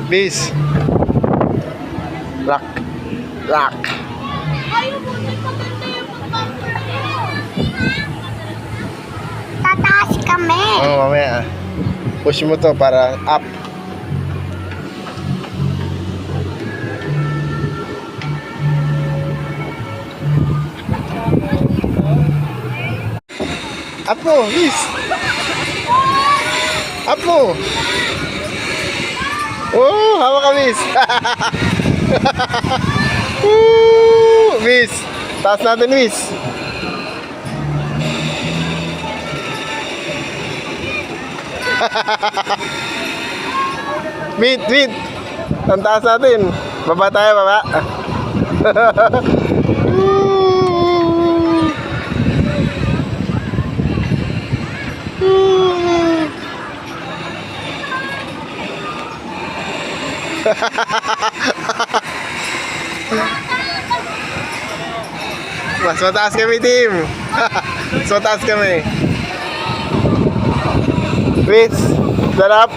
Bis. Rock. Rock. Ayaw mo, hindi maganda yung mag-bumper niyo. Tataas kami. Oo, mamaya. Push mo to para up. Up mo, Bis. Up mo. Oh, hawak ka, Bis. Bis. Taas natin, Bis. Wait, wait. Ang taas natin. Baba tayo, baba. Mas mataas kami, team. Mas mataas kami. Wait, stand up.